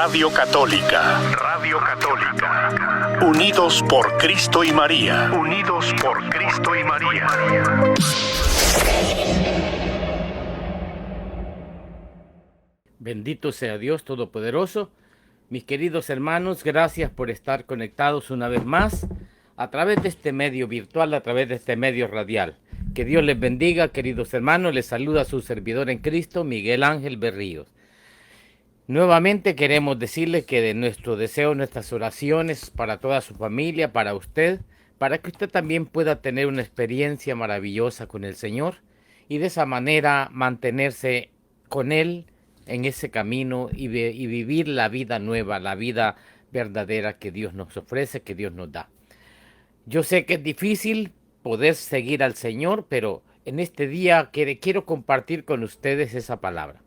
Radio Católica. Radio Católica. Unidos por Cristo y María. Unidos por Cristo y María. Bendito sea Dios Todopoderoso. Mis queridos hermanos, gracias por estar conectados una vez más a través de este medio virtual, a través de este medio radial. Que Dios les bendiga, queridos hermanos. Les saluda su servidor en Cristo, Miguel Ángel Berríos. Nuevamente queremos decirles que de nuestro deseo, nuestras oraciones para toda su familia, para usted, para que usted también pueda tener una experiencia maravillosa con el Señor y de esa manera mantenerse con Él en ese camino y vivir la vida nueva, la vida verdadera que Dios nos ofrece, que Dios nos da. Yo sé que es difícil poder seguir al Señor, pero en este día quiero compartir con ustedes esa palabra.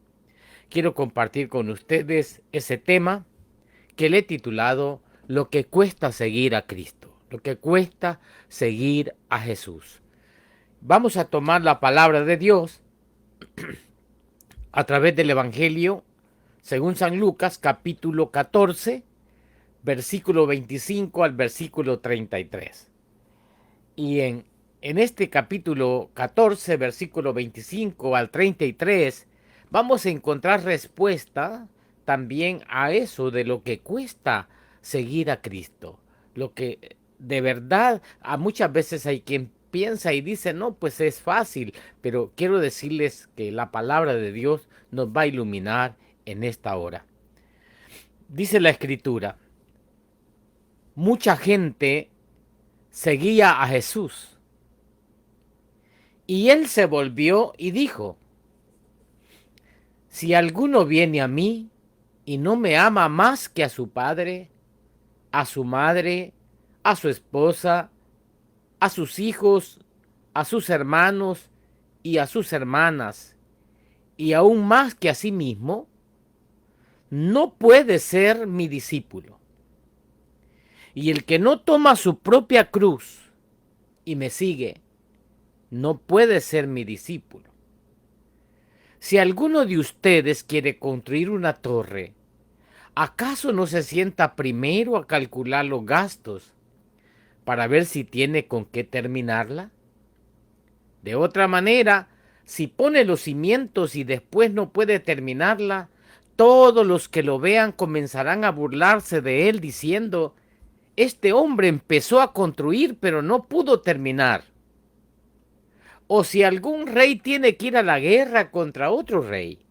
Quiero compartir con ustedes ese tema que le he titulado Lo que cuesta seguir a Cristo, lo que cuesta seguir a Jesús. Vamos a tomar la palabra de Dios a través del Evangelio según San Lucas, capítulo 14, versículo 25 al versículo 33. Y en este capítulo 14, versículo 25 al 33, vamos a encontrar respuesta también a eso de lo que cuesta seguir a Cristo. Lo que de verdad, a muchas veces hay quien piensa y dice, no, pues es fácil, pero quiero decirles que la palabra de Dios nos va a iluminar en esta hora. Dice la Escritura, mucha gente seguía a Jesús, y él se volvió y dijo, si alguno viene a mí y no me ama más que a su padre, a su madre, a su esposa, a sus hijos, a sus hermanos y a sus hermanas, y aún más que a sí mismo, no puede ser mi discípulo. Y el que no toma su propia cruz y me sigue, no puede ser mi discípulo. Si alguno de ustedes quiere construir una torre, ¿acaso no se sienta primero a calcular los gastos para ver si tiene con qué terminarla? De otra manera, si pone los cimientos y después no puede terminarla, todos los que lo vean comenzarán a burlarse de él diciendo, este hombre empezó a construir pero no pudo terminar. O si algún rey tiene que ir a la guerra contra otro rey,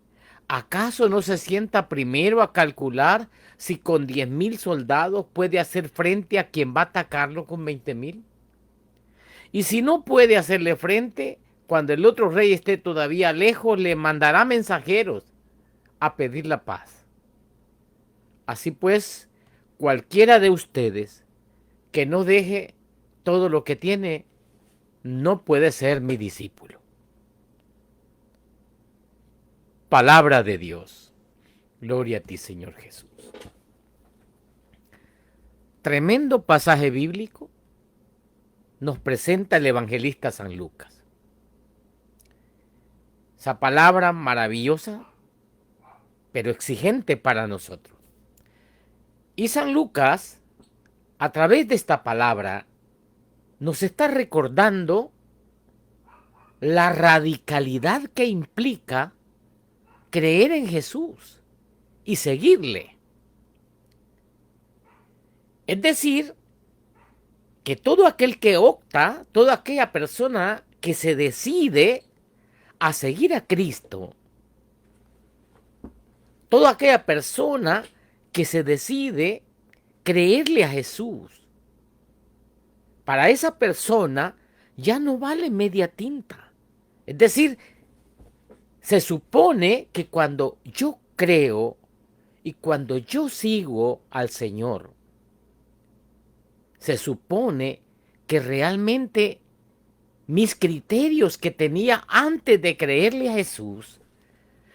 ¿acaso no se sienta primero a calcular si con 10,000 soldados puede hacer frente a quien va a atacarlo con 20,000? Y si no puede hacerle frente, cuando el otro rey esté todavía lejos, le mandará mensajeros a pedir la paz. Así pues, cualquiera de ustedes que no deje todo lo que tiene, no puede ser mi discípulo. Palabra de Dios. Gloria a ti, Señor Jesús. Tremendo pasaje bíblico nos presenta el evangelista San Lucas. Esa palabra maravillosa, pero exigente para nosotros. Y San Lucas, a través de esta palabra, nos está recordando la radicalidad que implica creer en Jesús y seguirle. Es decir, que todo aquel que opta, toda aquella persona que se decide a seguir a Cristo, toda aquella persona que se decide creerle a Jesús, para esa persona ya no vale media tinta. Es decir, se supone que cuando yo creo y cuando yo sigo al Señor, se supone que realmente mis criterios que tenía antes de creerle a Jesús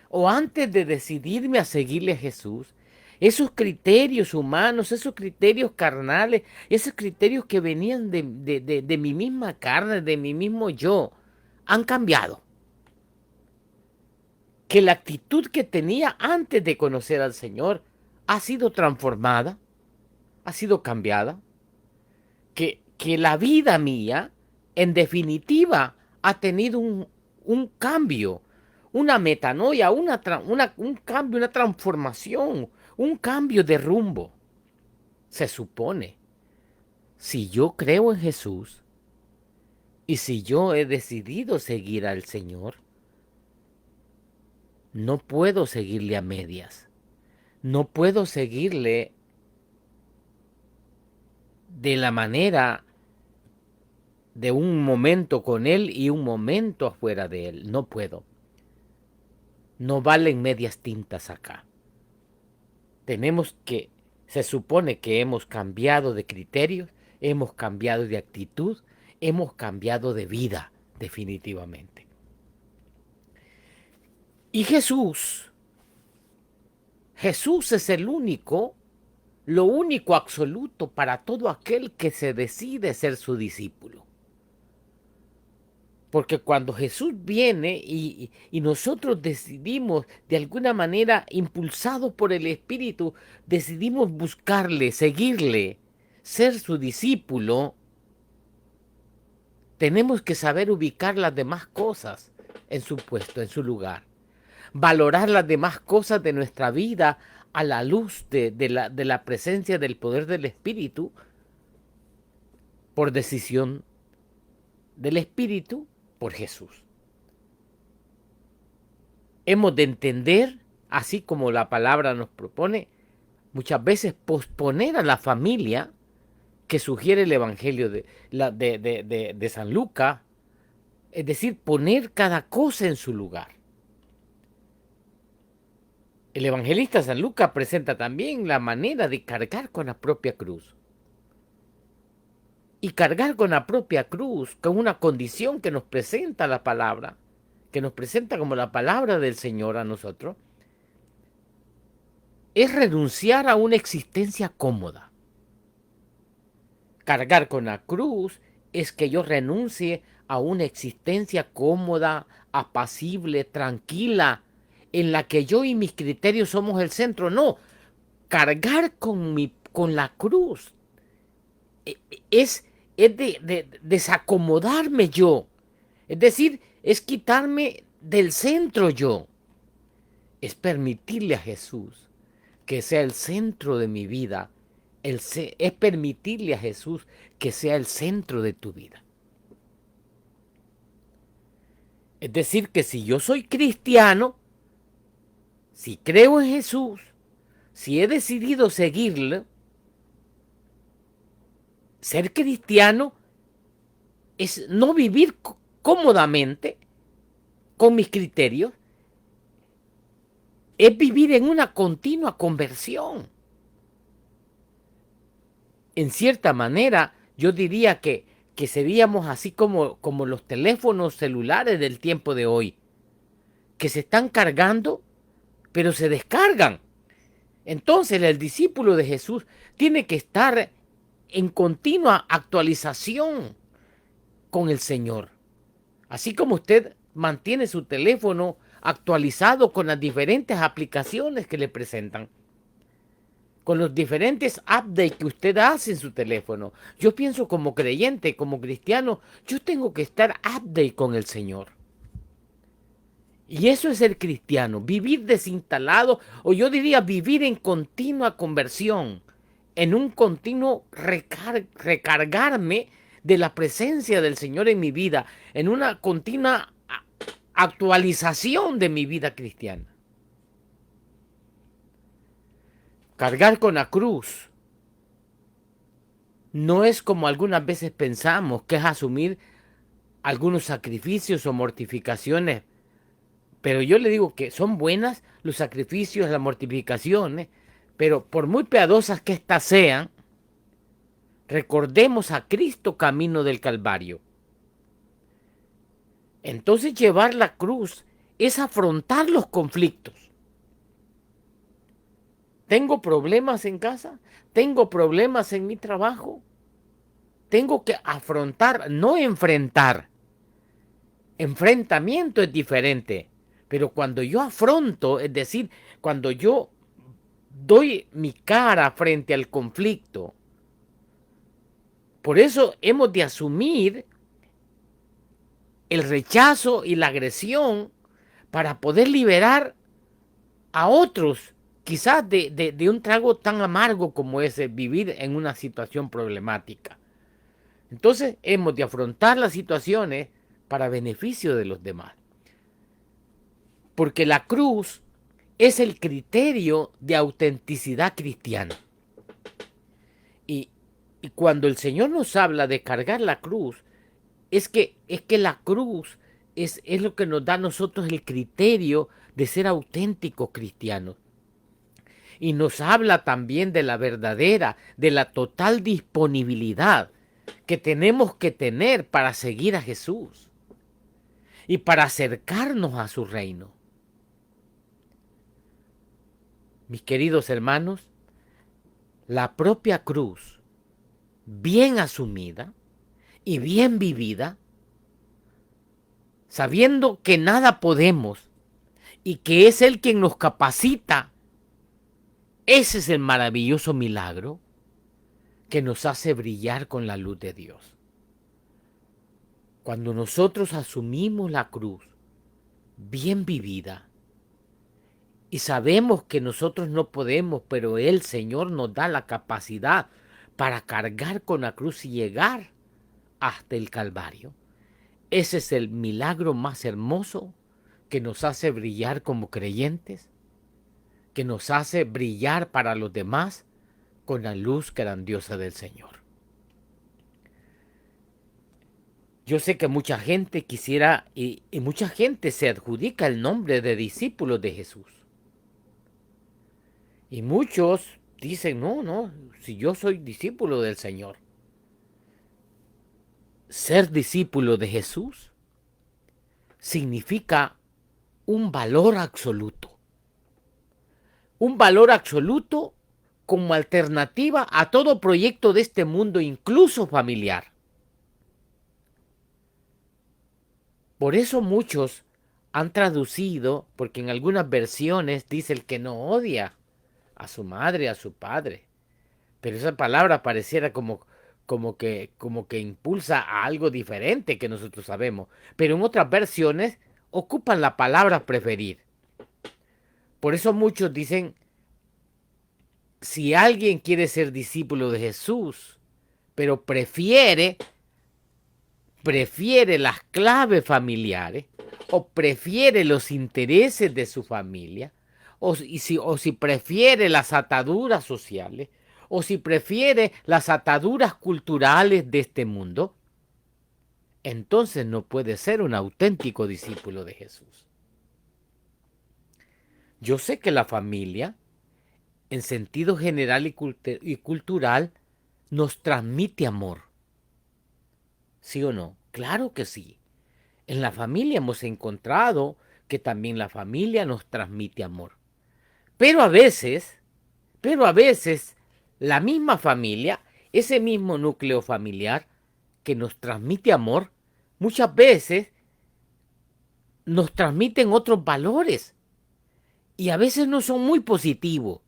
o antes de decidirme a seguirle a Jesús, esos criterios humanos, esos criterios carnales, esos criterios que venían de mi misma carne, de mi mismo yo, han cambiado. Que la actitud que tenía antes de conocer al Señor ha sido transformada, ha sido cambiada, que la vida mía, en definitiva, ha tenido un cambio, una metanoia, un cambio, una transformación, un cambio de rumbo. Se supone, si yo creo en Jesús y si yo he decidido seguir al Señor, no puedo seguirle a medias. No puedo seguirle de la manera de un momento con Él y un momento afuera de Él. No puedo. No valen medias tintas acá. Se supone que hemos cambiado de criterios, hemos cambiado de actitud, hemos cambiado de vida, definitivamente. Y Jesús es lo único absoluto para todo aquel que se decide ser su discípulo. Porque cuando Jesús viene y nosotros decidimos, de alguna manera, impulsados por el Espíritu, decidimos buscarle, seguirle, ser su discípulo, tenemos que saber ubicar las demás cosas en su puesto, en su lugar. Valorar las demás cosas de nuestra vida a la luz de la presencia del poder del Espíritu, por decisión del Espíritu, por Jesús. Hemos de entender, así como la palabra nos propone, muchas veces posponer a la familia que sugiere el Evangelio de San Lucas, es decir, poner cada cosa en su lugar. El evangelista San Lucas presenta también la manera de cargar con la propia cruz. Y cargar con la propia cruz, con una condición que nos presenta la palabra, que nos presenta como la palabra del Señor a nosotros, es renunciar a una existencia cómoda. Cargar con la cruz es que yo renuncie a una existencia cómoda, apacible, tranquila, en la que yo y mis criterios somos el centro. No, cargar con la cruz es desacomodarme yo. Es decir, es quitarme del centro yo. Es permitirle a Jesús que sea el centro de mi vida. Es permitirle a Jesús que sea el centro de tu vida. Es decir, que si yo soy cristiano, si creo en Jesús, si he decidido seguirle, ser cristiano es no vivir cómodamente con mis criterios, es vivir en una continua conversión. En cierta manera, yo diría que seríamos así como los teléfonos celulares del tiempo de hoy, que se están cargando, pero se descargan. Entonces el discípulo de Jesús tiene que estar en continua actualización con el Señor. Así como usted mantiene su teléfono actualizado con las diferentes aplicaciones que le presentan, con los diferentes updates que usted hace en su teléfono. Yo pienso como creyente, como cristiano, yo tengo que estar update con el Señor. Y eso es ser cristiano, vivir desinstalado, o yo diría vivir en continua conversión, en un continuo recargarme de la presencia del Señor en mi vida, en una continua actualización de mi vida cristiana. Cargar con la cruz no es como algunas veces pensamos, que es asumir algunos sacrificios o mortificaciones. Pero yo le digo que son buenas los sacrificios, las mortificaciones, pero por muy piadosas que éstas sean, recordemos a Cristo camino del Calvario. Entonces llevar la cruz es afrontar los conflictos. ¿Tengo problemas en casa? ¿Tengo problemas en mi trabajo? Tengo que afrontar, no enfrentar. Enfrentamiento es diferente. Pero cuando yo afronto, es decir, cuando yo doy mi cara frente al conflicto. Por eso hemos de asumir el rechazo y la agresión para poder liberar a otros, quizás de un trago tan amargo como ese, vivir en una situación problemática. Entonces hemos de afrontar las situaciones para beneficio de los demás. Porque la cruz es el criterio de autenticidad cristiana. Y, y cuando el Señor nos habla de cargar la cruz, es que la cruz es lo que nos da a nosotros el criterio de ser auténticos cristianos. Y nos habla también de la verdadera, de la total disponibilidad que tenemos que tener para seguir a Jesús y para acercarnos a su reino. Mis queridos hermanos, la propia cruz, bien asumida y bien vivida, sabiendo que nada podemos y que es Él quien nos capacita, ese es el maravilloso milagro que nos hace brillar con la luz de Dios. Cuando nosotros asumimos la cruz bien vivida y sabemos que nosotros no podemos, pero el Señor nos da la capacidad para cargar con la cruz y llegar hasta el Calvario. Ese es el milagro más hermoso que nos hace brillar como creyentes, que nos hace brillar para los demás con la luz grandiosa del Señor. Yo sé que mucha gente quisiera y mucha gente se adjudica el nombre de discípulos de Jesús. Y muchos dicen, no, si yo soy discípulo del Señor. Ser discípulo de Jesús significa un valor absoluto. Un valor absoluto como alternativa a todo proyecto de este mundo, incluso familiar. Por eso muchos han traducido, porque en algunas versiones dice el que no odia a su madre, a su padre. Pero esa palabra pareciera como que impulsa a algo diferente que nosotros sabemos. Pero en otras versiones ocupan la palabra preferir. Por eso muchos dicen, si alguien quiere ser discípulo de Jesús, pero prefiere las claves familiares o prefiere los intereses de su familia, o si prefiere las ataduras sociales, o si prefiere las ataduras culturales de este mundo, entonces no puede ser un auténtico discípulo de Jesús. Yo sé que la familia, en sentido general y cultural, nos transmite amor. ¿Sí o no? Claro que sí. En la familia hemos encontrado que también la familia nos transmite amor. Pero a veces, la misma familia, ese mismo núcleo familiar que nos transmite amor, muchas veces nos transmiten otros valores. Y a veces no son muy positivos.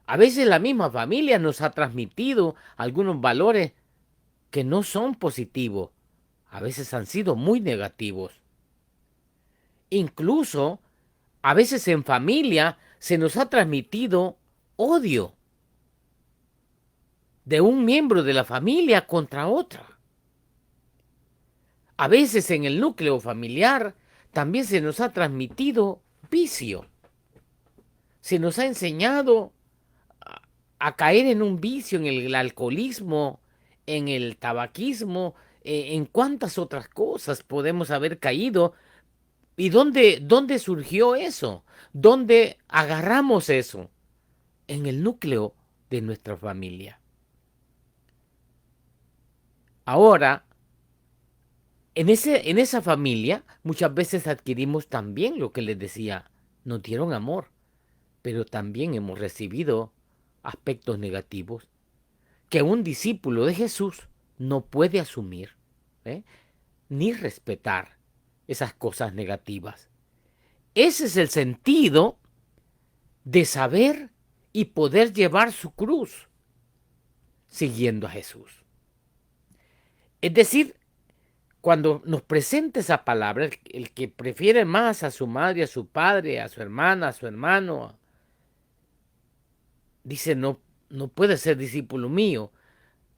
A veces la misma familia nos ha transmitido algunos valores que no son positivos. A veces han sido muy negativos. Incluso, a veces en familia se nos ha transmitido odio de un miembro de la familia contra otra. A veces en el núcleo familiar también se nos ha transmitido vicio. Se nos ha enseñado a caer en un vicio, en el alcoholismo, en el tabaquismo, en cuántas otras cosas podemos haber caído. ¿Y dónde surgió eso? ¿Dónde agarramos eso? En el núcleo de nuestra familia. Ahora, en esa familia muchas veces adquirimos también lo que les decía, nos dieron amor, pero también hemos recibido aspectos negativos que un discípulo de Jesús no puede asumir, ni respetar esas cosas negativas. Ese es el sentido de saber y poder llevar su cruz siguiendo a Jesús. Es decir, cuando nos presenta esa palabra, el que prefiere más a su madre, a su padre, a su hermana, a su hermano, dice, no puede ser discípulo mío.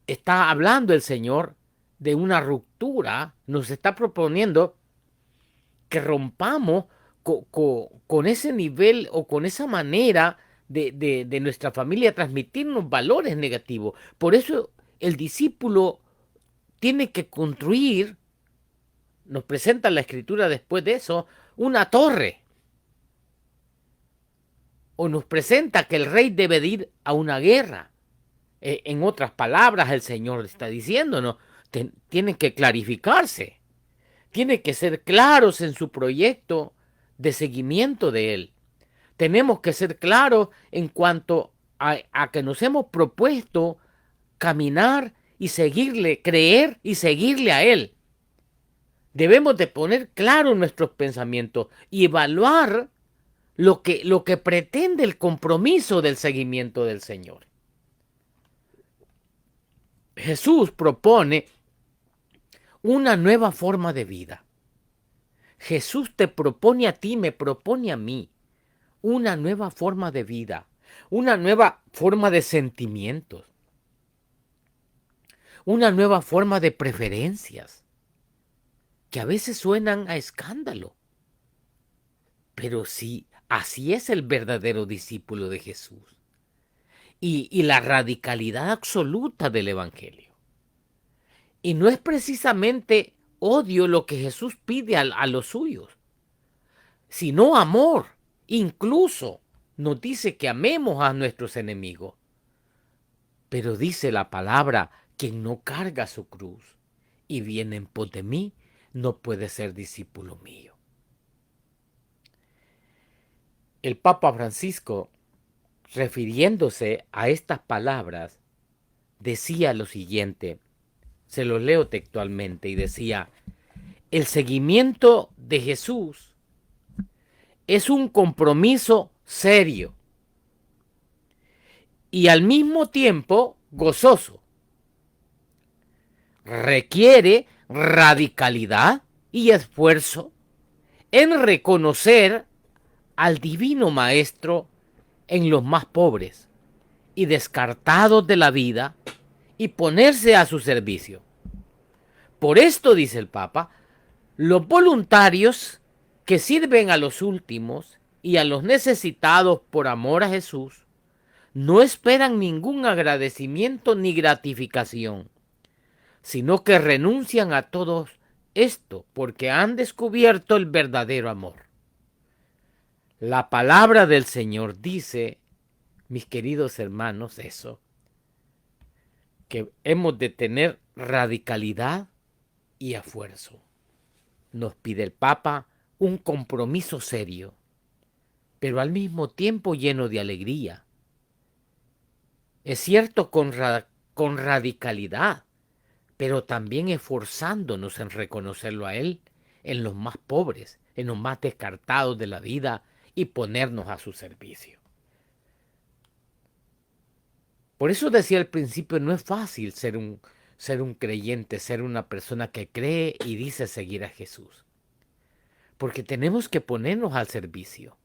Está hablando el Señor de una ruptura, nos está proponiendo que rompamos con ese nivel o con esa manera de nuestra familia transmitirnos valores negativos. Por eso el discípulo tiene que construir, nos presenta la Escritura después de eso, una torre. O nos presenta que el rey debe de ir a una guerra. En otras palabras, el Señor está diciéndonos, tienen que clarificarse. Tienen que ser claros en su proyecto de seguimiento de Él. Tenemos que ser claros en cuanto a que nos hemos propuesto caminar y seguirle, creer y seguirle a Él. Debemos de poner claro nuestros pensamientos y evaluar lo que pretende el compromiso del seguimiento del Señor. Jesús propone una nueva forma de vida. Jesús te propone a ti, me propone a mí, una nueva forma de vida, una nueva forma de sentimientos, una nueva forma de preferencias, que a veces suenan a escándalo. Pero sí, así es el verdadero discípulo de Jesús. Y la radicalidad absoluta del Evangelio. Y no es precisamente odio lo que Jesús pide a los suyos, sino amor. Incluso nos dice que amemos a nuestros enemigos. Pero dice la palabra, quien no carga su cruz y viene en pos de mí, no puede ser discípulo mío. El Papa Francisco, refiriéndose a estas palabras, decía lo siguiente, se lo leo textualmente, y decía, el seguimiento de Jesús es un compromiso serio y al mismo tiempo gozoso. Requiere radicalidad y esfuerzo en reconocer al Divino Maestro en los más pobres y descartados de la vida y ponerse a su servicio. Por esto, dice el Papa, los voluntarios que sirven a los últimos y a los necesitados por amor a Jesús no esperan ningún agradecimiento ni gratificación, sino que renuncian a todo esto porque han descubierto el verdadero amor. La palabra del Señor dice, mis queridos hermanos, eso, que hemos de tener radicalidad y esfuerzo. Nos pide el Papa un compromiso serio, pero al mismo tiempo lleno de alegría. Es cierto, con radicalidad, pero también esforzándonos en reconocerlo a Él en los más pobres, en los más descartados de la vida y ponernos a su servicio. Por eso decía al principio, no es fácil ser un creyente, ser una persona que cree y dice seguir a Jesús. Porque tenemos que ponernos al servicio.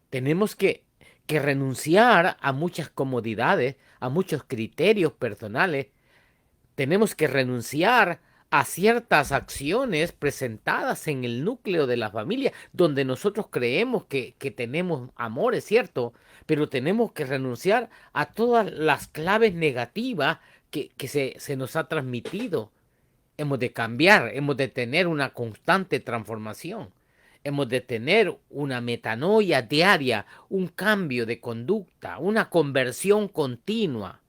Tenemos que renunciar a muchas comodidades, a muchos criterios personales. Tenemos que renunciar a ciertas acciones presentadas en el núcleo de la familia, donde nosotros creemos que tenemos amor, es cierto, pero tenemos que renunciar a todas las claves negativas que se nos ha transmitido. Hemos de cambiar, hemos de tener una constante transformación. Hemos de tener una metanoia diaria, un cambio de conducta, una conversión continua.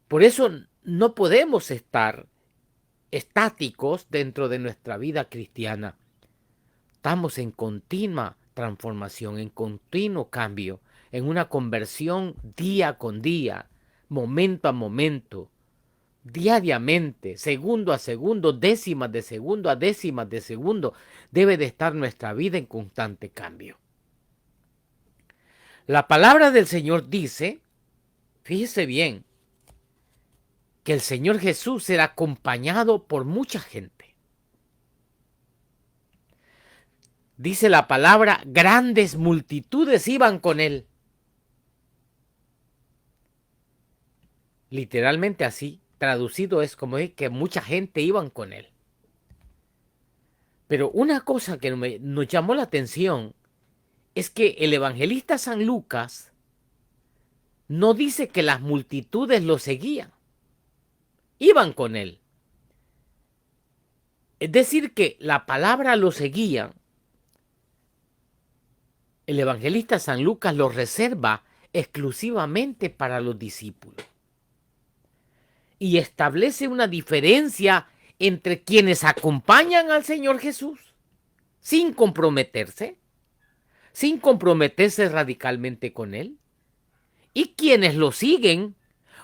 Por eso no podemos estar estáticos dentro de nuestra vida cristiana. Estamos en continua transformación, en continuo cambio, en una conversión día con día, momento a momento, diariamente, segundo a segundo, décimas de segundo a décimas de segundo, debe de estar nuestra vida en constante cambio. La palabra del Señor dice, fíjese bien, que el Señor Jesús era acompañado por mucha gente. Dice la palabra, grandes multitudes iban con él. Literalmente así, traducido es como que mucha gente iban con él. Pero una cosa que nos llamó la atención es que el evangelista San Lucas no dice que las multitudes lo seguían, iban con él. Es decir, que la palabra lo seguían. El evangelista San Lucas lo reserva exclusivamente para los discípulos. Y establece una diferencia entre quienes acompañan al Señor Jesús sin comprometerse radicalmente con Él, y quienes lo siguen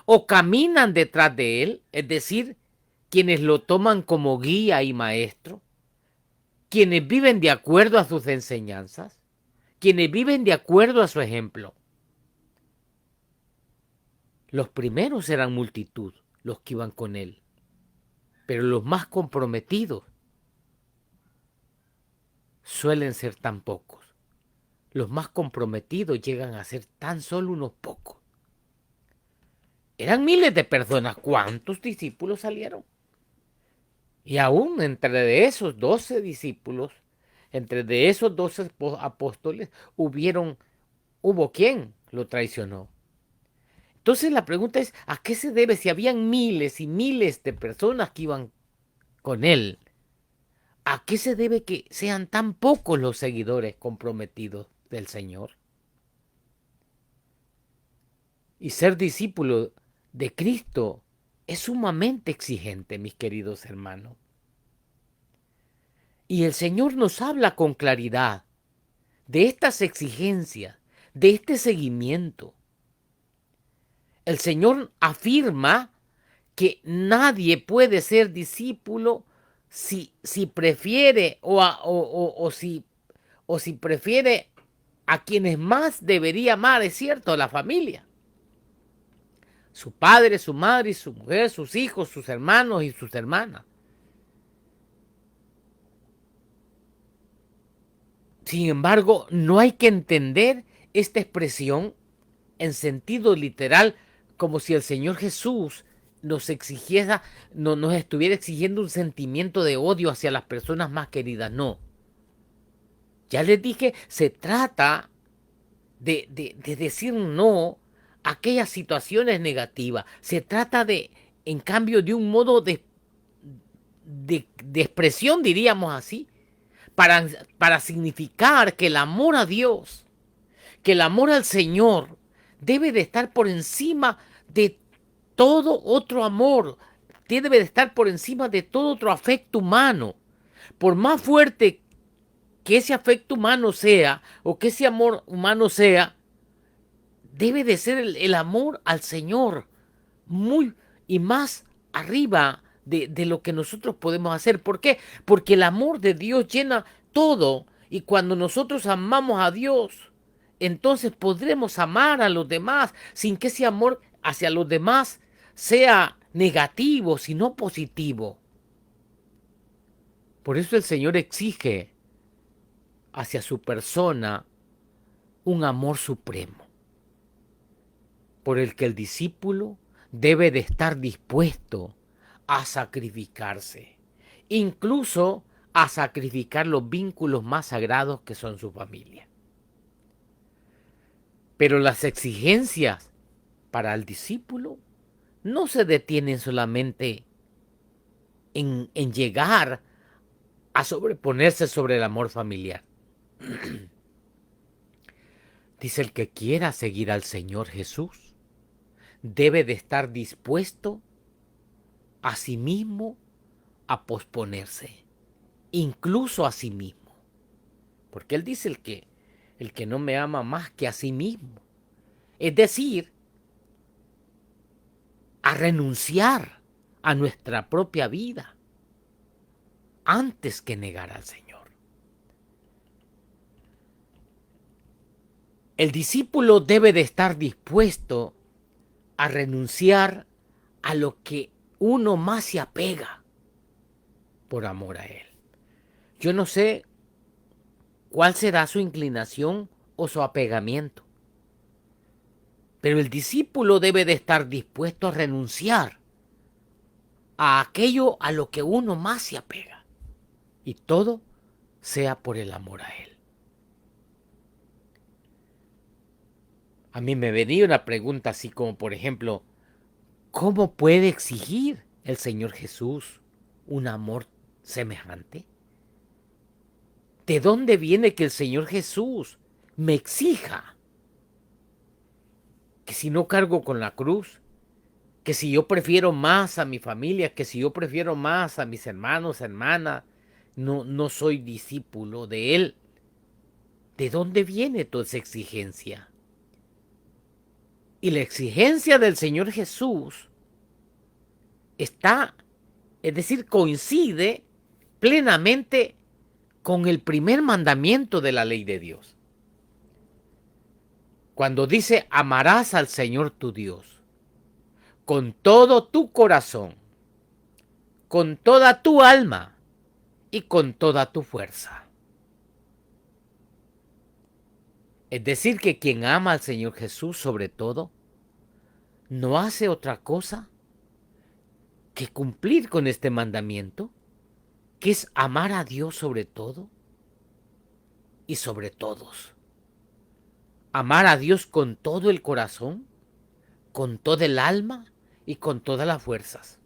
o caminan detrás de Él, es decir, quienes lo toman como guía y maestro, quienes viven de acuerdo a sus enseñanzas, quienes viven de acuerdo a su ejemplo. Los primeros eran multitud, los que iban con Él, pero los más comprometidos suelen ser tan pocos. Los más comprometidos llegan a ser tan solo unos pocos. Eran miles de personas. ¿Cuántos discípulos salieron? Y aún entre esos 12 discípulos, entre de esos 12 apóstoles, hubo quien lo traicionó. Entonces la pregunta es, ¿a qué se debe si habían miles y miles de personas que iban con él? ¿A qué se debe que sean tan pocos los seguidores comprometidos del Señor? Y ser discípulo de Cristo es sumamente exigente, mis queridos hermanos. Y el Señor nos habla con claridad de estas exigencias, de este seguimiento. El Señor afirma que nadie puede ser discípulo si prefiere o si prefiere a quienes más debería amar, es cierto, la familia. Su padre, su madre, su mujer, sus hijos, sus hermanos y sus hermanas. Sin embargo, no hay que entender esta expresión en sentido literal como si el Señor Jesús nos exigiera, nos estuviera exigiendo un sentimiento de odio hacia las personas más queridas. No. Ya les dije, se trata de decir no a aquellas situaciones negativas. Se trata en cambio, de un modo de expresión, diríamos así, para significar que el amor a Dios, que el amor al Señor debe de estar por encima de todo otro amor, debe de estar por encima de todo otro afecto humano. Por más fuerte que ese afecto humano sea, o que ese amor humano sea, debe de ser el amor al Señor, muy y más arriba de lo que nosotros podemos hacer. ¿Por qué? Porque el amor de Dios llena todo, y cuando nosotros amamos a Dios, entonces podremos amar a los demás sin que ese amor hacia los demás sea negativo, sino positivo. Por eso el Señor exige hacia su persona un amor supremo, por el que el discípulo debe de estar dispuesto a sacrificarse, incluso a sacrificar los vínculos más sagrados que son su familia. Pero las exigencias para el discípulo no se detienen solamente en llegar a sobreponerse sobre el amor familiar. Dice, el que quiera seguir al Señor Jesús debe de estar dispuesto a sí mismo a posponerse, incluso a sí mismo. Porque Él dice el que no me ama más que a sí mismo. Es decir, a renunciar a nuestra propia vida antes que negar al Señor. El discípulo debe de estar dispuesto a renunciar a lo que uno más se apega por amor a Él. Yo no sé cuál será su inclinación o su apegamiento, pero el discípulo debe de estar dispuesto a renunciar a aquello a lo que uno más se apega, y todo sea por el amor a Él. A mí me venía una pregunta así como, por ejemplo, ¿cómo puede exigir el Señor Jesús un amor semejante? ¿De dónde viene que el Señor Jesús me exija que si no cargo con la cruz, que si yo prefiero más a mi familia, que si yo prefiero más a mis hermanos, hermanas, no soy discípulo de Él? ¿De dónde viene toda esa exigencia? Y la exigencia del Señor Jesús está, es decir, coincide plenamente con el primer mandamiento de la ley de Dios. Cuando dice, amarás al Señor tu Dios con todo tu corazón, con toda tu alma y con toda tu fuerza. Es decir, que quien ama al Señor Jesús sobre todo, no hace otra cosa que cumplir con este mandamiento, que es amar a Dios sobre todo y sobre todos. Amar a Dios con todo el corazón, con toda el alma y con todas las fuerzas.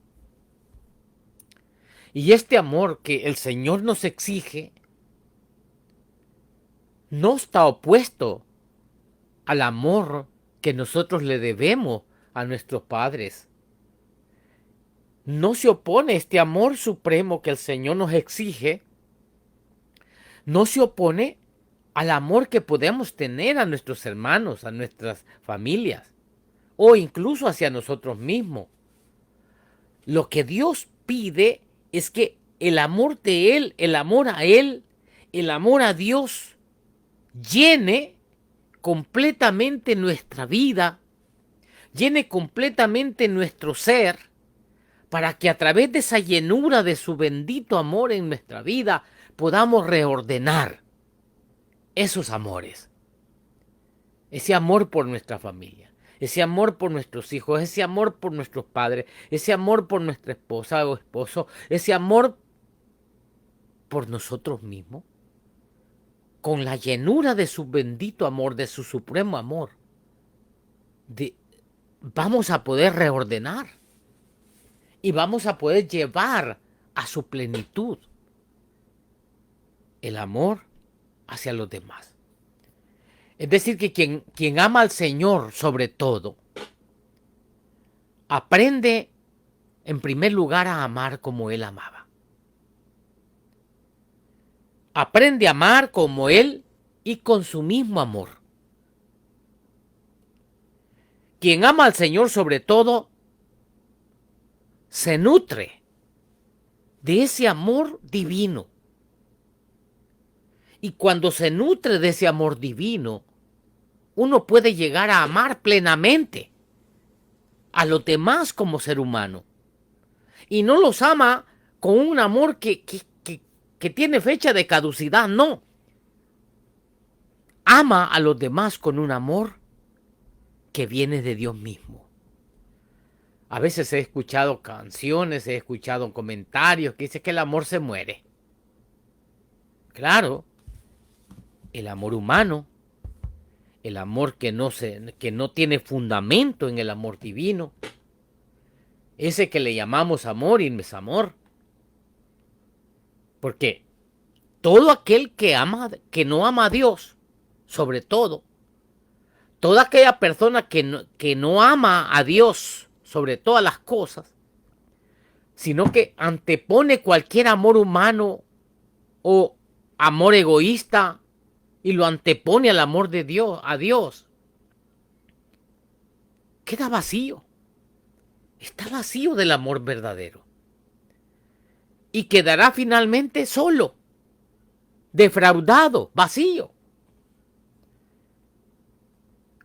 Y este amor que el Señor nos exige no está opuesto al amor que nosotros le debemos a nuestros padres. No se opone este amor supremo que el Señor nos exige, no se opone al amor que podemos tener a nuestros hermanos, a nuestras familias, o incluso hacia nosotros mismos. Lo que Dios pide es que el amor de Él, el amor a Él, el amor a Dios, llene completamente nuestra vida, llene completamente nuestro ser, para que a través de esa llenura de su bendito amor en nuestra vida podamos reordenar esos amores. Ese amor por nuestra familia, ese amor por nuestros hijos, ese amor por nuestros padres, ese amor por nuestra esposa o esposo, ese amor por nosotros mismos, con la llenura de su bendito amor, de su supremo amor, vamos a poder reordenar y vamos a poder llevar a su plenitud el amor hacia los demás. Es decir, que quien ama al Señor sobre todo, aprende en primer lugar a amar como Él amaba. Aprende a amar como Él y con su mismo amor. Quien ama al Señor sobre todo, se nutre de ese amor divino. Y cuando se nutre de ese amor divino, uno puede llegar a amar plenamente a los demás como ser humano. Y no los ama con un amor que tiene fecha de caducidad, no. Ama a los demás con un amor que viene de Dios mismo. A veces he escuchado canciones, he escuchado comentarios que dicen que el amor se muere. Claro, el amor humano, el amor que no tiene fundamento en el amor divino, ese que le llamamos amor y no es amor. Porque todo aquel que no ama a Dios, sobre todo, toda aquella persona que no ama a Dios sobre todas las cosas, sino que antepone cualquier amor humano o amor egoísta y lo antepone al amor de Dios, a Dios, queda vacío. Está vacío del amor verdadero. Y quedará finalmente solo, defraudado, vacío.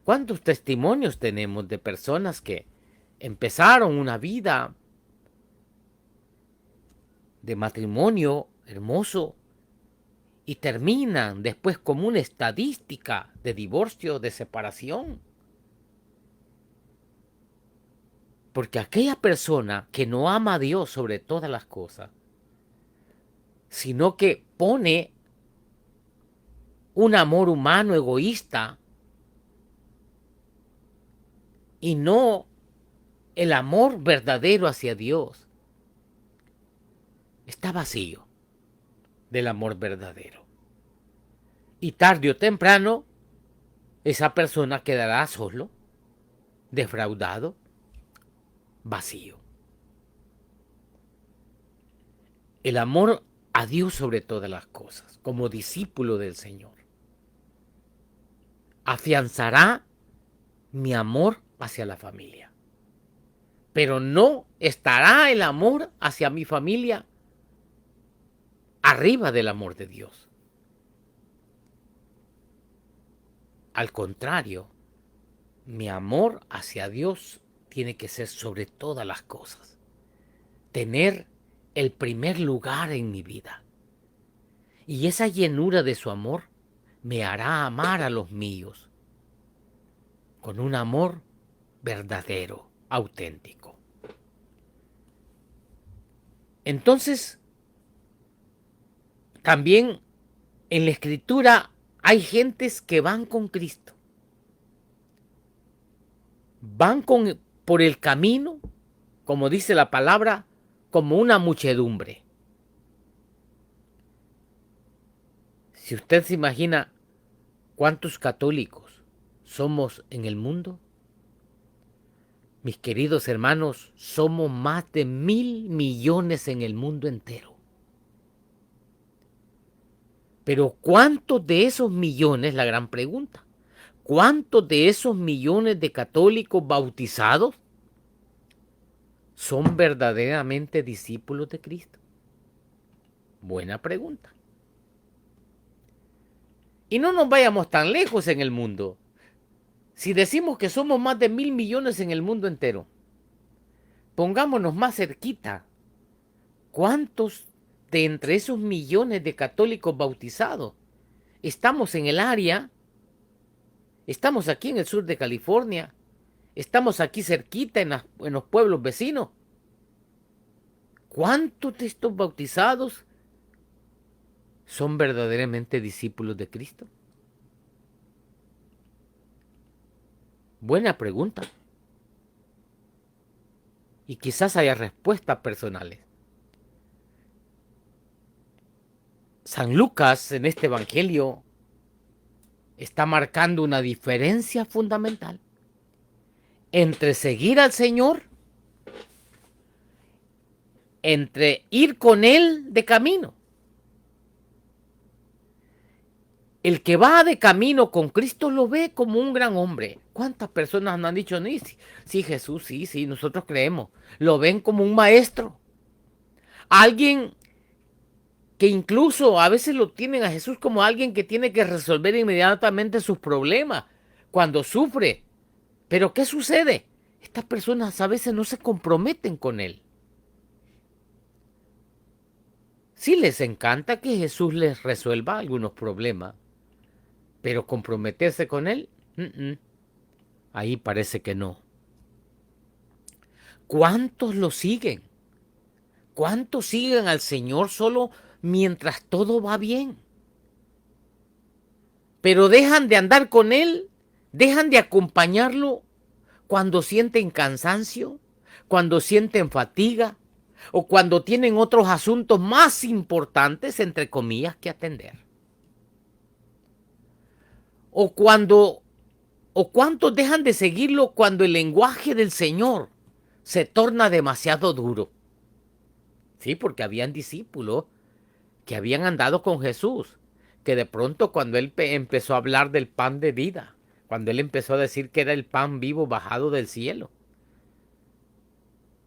¿Cuántos testimonios tenemos de personas que empezaron una vida de matrimonio hermoso y terminan después como una estadística de divorcio, de separación? Porque aquella persona que no ama a Dios sobre todas las cosas, sino que pone un amor humano egoísta y no el amor verdadero hacia Dios, está vacío del amor verdadero. Y tarde o temprano, esa persona quedará solo, defraudado, vacío. El amor a Dios sobre todas las cosas, como discípulo del Señor, afianzará mi amor hacia la familia. Pero no estará el amor hacia mi familia arriba del amor de Dios. Al contrario, mi amor hacia Dios tiene que ser sobre todas las cosas. Tener el primer lugar en mi vida. Y esa llenura de su amor me hará amar a los míos con un amor verdadero, auténtico. Entonces, también en la Escritura hay gentes que van con Cristo. Van por el camino, como dice la palabra, como una muchedumbre. Si usted se imagina cuántos católicos somos en el mundo, mis queridos hermanos, somos más de 1.000 millones en el mundo entero. Pero ¿cuántos de esos millones, la gran pregunta, cuántos de esos millones de católicos bautizados son verdaderamente discípulos de Cristo? Buena pregunta. Y no nos vayamos tan lejos en el mundo. Si decimos que somos más de 1.000 millones en el mundo entero, pongámonos más cerquita. ¿Cuántos de entre esos millones de católicos bautizados estamos en el área? Estamos aquí en el sur de California. Estamos aquí cerquita en los pueblos vecinos. ¿Cuántos de estos bautizados son verdaderamente discípulos de Cristo? Buena pregunta. Y quizás haya respuestas personales. San Lucas en este evangelio está marcando una diferencia fundamental entre seguir al Señor, entre ir con Él de camino. El que va de camino con Cristo lo ve como un gran hombre. ¿Cuántas personas no han dicho, sí, Jesús, sí, nosotros creemos? Lo ven como un maestro. Alguien que incluso a veces lo tienen a Jesús como alguien que tiene que resolver inmediatamente sus problemas cuando sufre. Pero ¿qué sucede? Estas personas a veces no se comprometen con Él. Sí les encanta que Jesús les resuelva algunos problemas, pero comprometerse con Él, ahí parece que no. ¿Cuántos lo siguen? ¿Cuántos siguen al Señor solo mientras todo va bien? Pero dejan de andar con Él, dejan de acompañarlo cuando sienten cansancio, cuando sienten fatiga o cuando tienen otros asuntos más importantes, entre comillas, que atender. O cuántos dejan de seguirlo cuando el lenguaje del Señor se torna demasiado duro. Sí, porque habían discípulos que habían andado con Jesús, que de pronto cuando Él empezó a hablar del pan de vida, cuando Él empezó a decir que era el pan vivo bajado del cielo,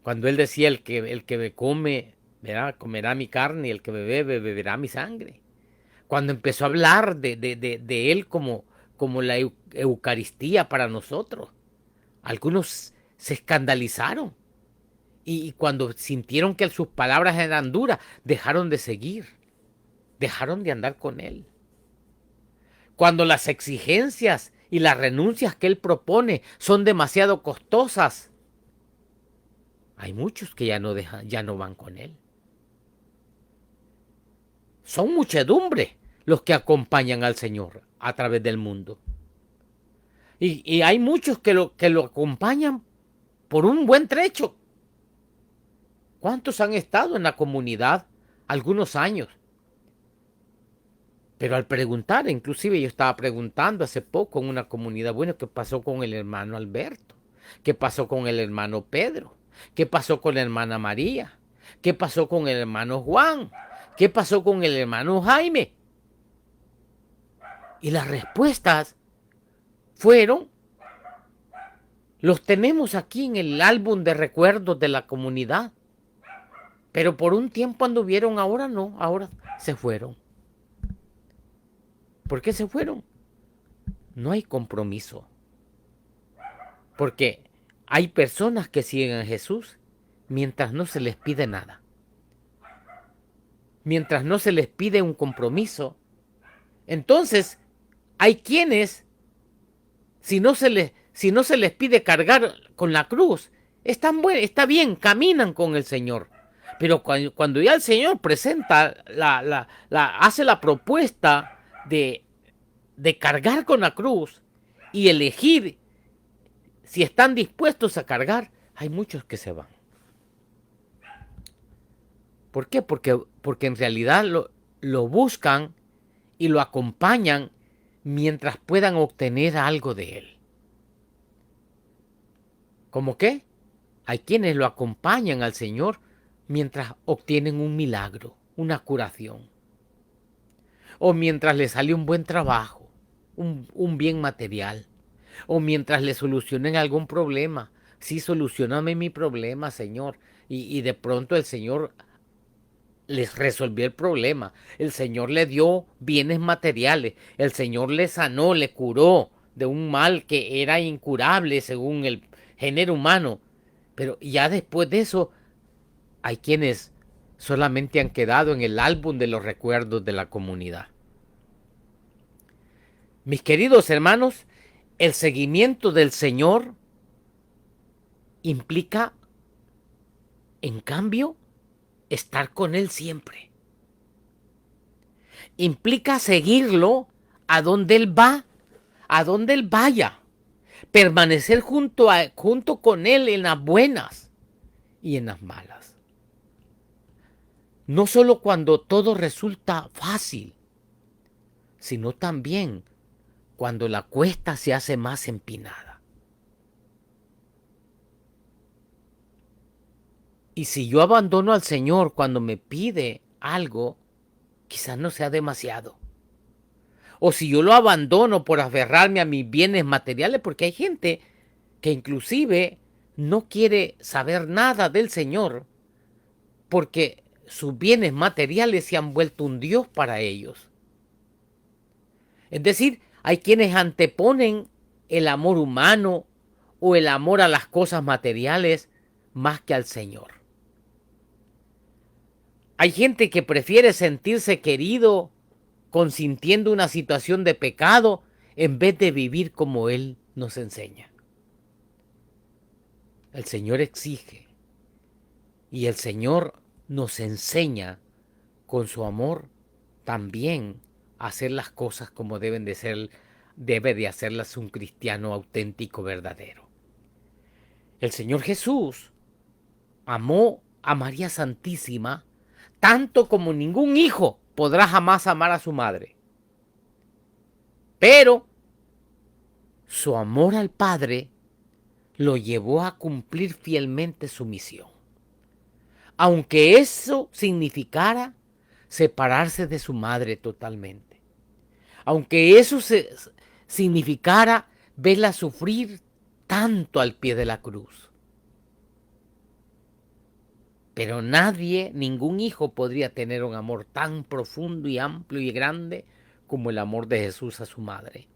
cuando Él decía el que me come, ¿verdad?, comerá mi carne, y el que me bebe, beberá mi sangre. Cuando empezó a hablar de Él como como la Eucaristía para nosotros. Algunos se escandalizaron y cuando sintieron que sus palabras eran duras, dejaron de seguir, dejaron de andar con Él. Cuando las exigencias y las renuncias que Él propone son demasiado costosas, hay muchos que ya no van con Él. Son muchedumbre los que acompañan al Señor a través del mundo. Y hay muchos que lo acompañan por un buen trecho. ¿Cuántos han estado en la comunidad algunos años? Pero al preguntar, inclusive yo estaba preguntando hace poco en una comunidad, bueno, ¿qué pasó con el hermano Alberto? ¿Qué pasó con el hermano Pedro? ¿Qué pasó con la hermana María? ¿Qué pasó con el hermano Juan? ¿Qué pasó con el hermano Jaime? Y las respuestas fueron, los tenemos aquí en el álbum de recuerdos de la comunidad. Pero por un tiempo anduvieron, ahora no, ahora se fueron. ¿Por qué se fueron? No hay compromiso. Porque hay personas que siguen a Jesús mientras no se les pide nada. Mientras no se les pide un compromiso. Entonces, hay quienes, si no se les pide cargar con la cruz, está bien, caminan con el Señor. Pero cuando ya el Señor presenta, hace la propuesta de cargar con la cruz y elegir si están dispuestos a cargar, hay muchos que se van. ¿Por qué? Porque en realidad lo buscan y lo acompañan mientras puedan obtener algo de Él. ¿Cómo qué? Hay quienes lo acompañan al Señor mientras obtienen un milagro, una curación. O mientras les sale un buen trabajo, un bien material. O mientras le solucionen algún problema. Sí, solucioname mi problema, Señor. Y de pronto el Señor les resolvió el problema. El Señor le dio bienes materiales. El Señor le sanó, le curó de un mal que era incurable según el género humano. Pero ya después de eso, hay quienes solamente han quedado en el álbum de los recuerdos de la comunidad. Mis queridos hermanos, el seguimiento del Señor implica, en cambio, estar con Él siempre. Implica seguirlo a donde Él va, a donde Él vaya. Permanecer junto con Él en las buenas y en las malas. No solo cuando todo resulta fácil, sino también cuando la cuesta se hace más empinada. Y si yo abandono al Señor cuando me pide algo, quizás no sea demasiado. O si yo lo abandono por aferrarme a mis bienes materiales, porque hay gente que inclusive no quiere saber nada del Señor porque sus bienes materiales se han vuelto un Dios para ellos. Es decir, hay quienes anteponen el amor humano o el amor a las cosas materiales más que al Señor. Hay gente que prefiere sentirse querido consintiendo una situación de pecado en vez de vivir como Él nos enseña. El Señor exige y el Señor nos enseña con su amor también a hacer las cosas como deben de ser, debe de hacerlas un cristiano auténtico, verdadero. El Señor Jesús amó a María Santísima tanto como ningún hijo podrá jamás amar a su madre. Pero su amor al Padre lo llevó a cumplir fielmente su misión. Aunque eso significara separarse de su madre totalmente. Aunque eso significara verla sufrir tanto al pie de la cruz. Pero nadie, ningún hijo podría tener un amor tan profundo y amplio y grande como el amor de Jesús a su madre.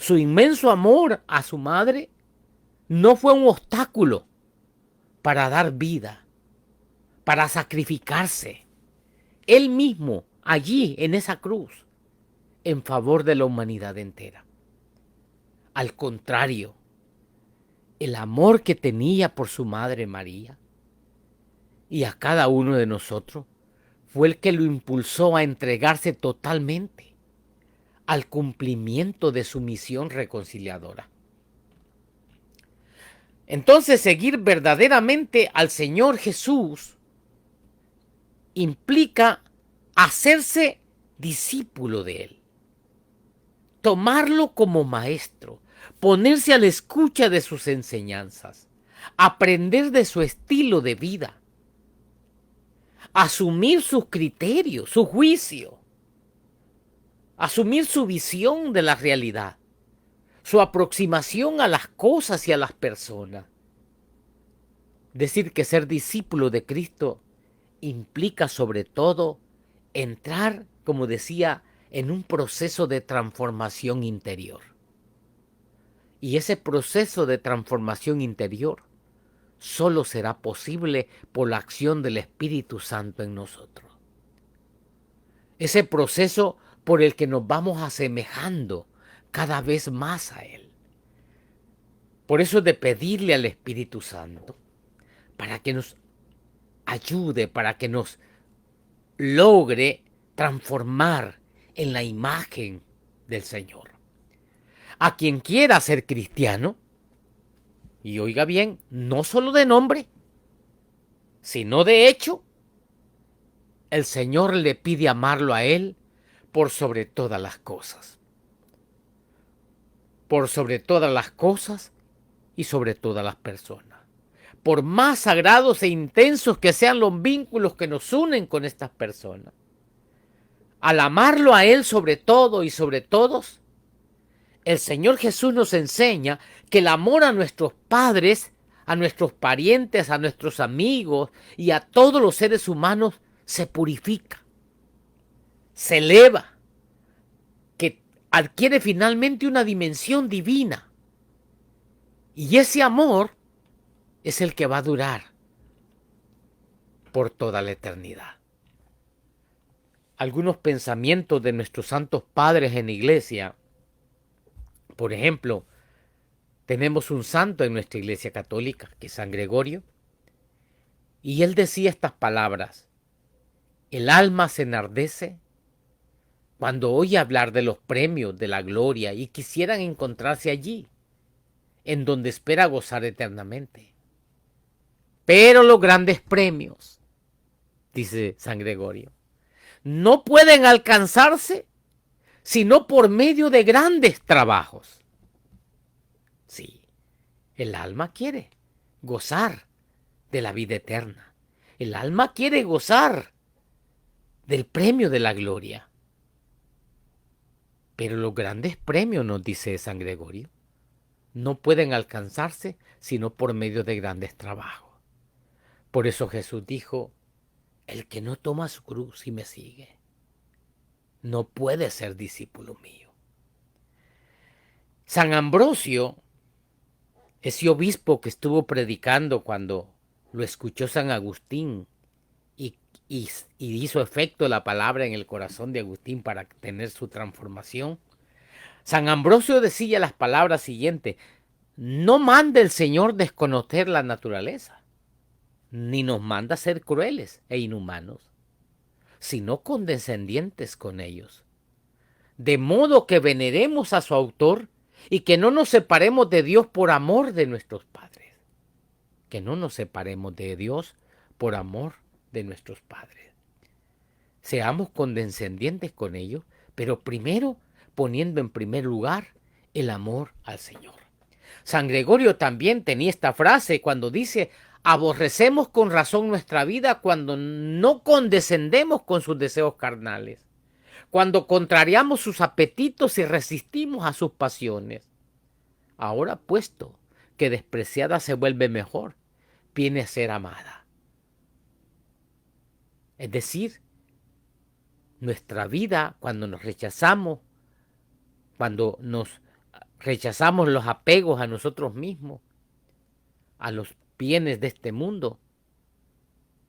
Su inmenso amor a su madre no fue un obstáculo para dar vida, para sacrificarse. Él mismo, allí en esa cruz, en favor de la humanidad entera. Al contrario, el amor que tenía por su madre María y a cada uno de nosotros fue el que lo impulsó a entregarse totalmente al cumplimiento de su misión reconciliadora. Entonces, seguir verdaderamente al Señor Jesús implica hacerse discípulo de Él, tomarlo como maestro, ponerse a la escucha de sus enseñanzas, aprender de su estilo de vida, asumir sus criterios, su juicio, asumir su visión de la realidad, su aproximación a las cosas y a las personas. Decir que ser discípulo de Cristo implica sobre todo entrar, como decía, en un proceso de transformación interior. Y ese proceso de transformación interior solo será posible por la acción del Espíritu Santo en nosotros. Ese proceso por el que nos vamos asemejando cada vez más a Él. Por eso de pedirle al Espíritu Santo para que nos ayude, para que nos logre transformar en la imagen del Señor. A quien quiera ser cristiano, y oiga bien, no solo de nombre, sino de hecho, el Señor le pide amarlo a Él por sobre todas las cosas. Por sobre todas las cosas y sobre todas las personas. Por más sagrados e intensos que sean los vínculos que nos unen con estas personas, al amarlo a Él sobre todo y sobre todos, el Señor Jesús nos enseña que el amor a nuestros padres, a nuestros parientes, a nuestros amigos y a todos los seres humanos se purifica, se eleva, que adquiere finalmente una dimensión divina. Y ese amor es el que va a durar por toda la eternidad. Algunos pensamientos de nuestros santos padres en la iglesia. Por ejemplo, tenemos un santo en nuestra iglesia católica, que es San Gregorio, y él decía estas palabras: el alma se enardece cuando oye hablar de los premios de la gloria y quisieran encontrarse allí, en donde espera gozar eternamente. Pero los grandes premios, dice San Gregorio, no pueden alcanzarse sino por medio de grandes trabajos. Sí, el alma quiere gozar de la vida eterna. El alma quiere gozar del premio de la gloria. Pero los grandes premios, nos dice San Gregorio, no pueden alcanzarse sino por medio de grandes trabajos. Por eso Jesús dijo: el que no toma su cruz y me sigue, no puede ser discípulo mío. San Ambrosio, ese obispo que estuvo predicando cuando lo escuchó San Agustín y hizo efecto la palabra en el corazón de Agustín para tener su transformación, San Ambrosio decía las palabras siguientes: no manda el Señor desconocer la naturaleza, ni nos manda ser crueles e inhumanos, sino condescendientes con ellos, de modo que veneremos a su autor y que no nos separemos de Dios por amor de nuestros padres. Que no nos separemos de Dios por amor de nuestros padres. Seamos condescendientes con ellos, pero primero poniendo en primer lugar el amor al Señor. San Gregorio también tenía esta frase cuando dice: aborrecemos con razón nuestra vida cuando no condescendemos con sus deseos carnales, cuando contrariamos sus apetitos y resistimos a sus pasiones. Ahora, puesto que despreciada se vuelve mejor, viene a ser amada. Es decir, nuestra vida, cuando nos rechazamos, cuando nos rechazamos los apegos a nosotros mismos, a los bienes de este mundo,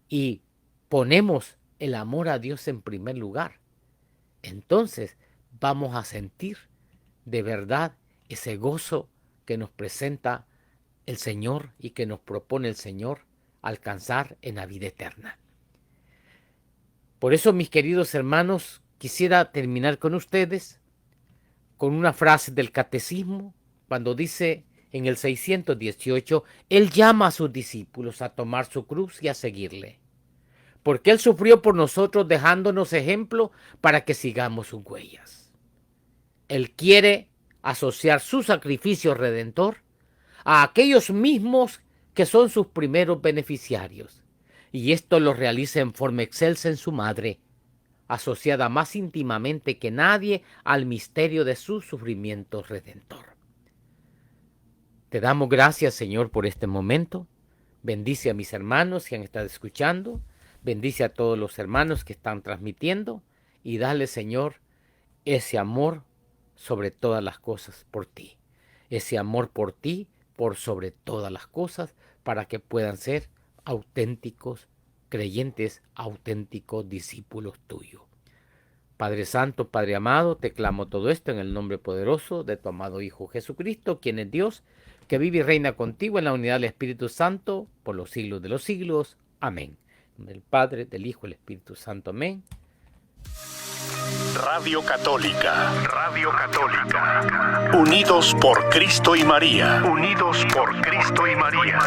y ponemos el amor a Dios en primer lugar, entonces vamos a sentir de verdad ese gozo que nos presenta el Señor y que nos propone el Señor alcanzar en la vida eterna. Por eso, mis queridos hermanos, quisiera terminar con ustedes con una frase del Catecismo, cuando dice en el 618, Él llama a sus discípulos a tomar su cruz y a seguirle, porque Él sufrió por nosotros dejándonos ejemplo para que sigamos sus huellas. Él quiere asociar su sacrificio redentor a aquellos mismos que son sus primeros beneficiarios, y esto lo realiza en forma excelsa en su madre, asociada más íntimamente que nadie al misterio de su sufrimiento redentor. Te damos gracias, Señor, por este momento. Bendice a mis hermanos que han estado escuchando, bendice a todos los hermanos que están transmitiendo, y dale, Señor, ese amor sobre todas las cosas por ti, ese amor por ti por sobre todas las cosas, para que puedan ser auténticos creyentes, auténticos discípulos tuyos. Padre Santo, Padre amado, te clamo todo esto en el nombre poderoso de tu amado Hijo Jesucristo, quien es Dios, que vive y reina contigo en la unidad del Espíritu Santo por los siglos de los siglos. Amén. En nombre del Padre, del Hijo y del Espíritu Santo. Amén. Radio Católica, Radio Católica. Unidos por Cristo y María. Unidos por Cristo y María.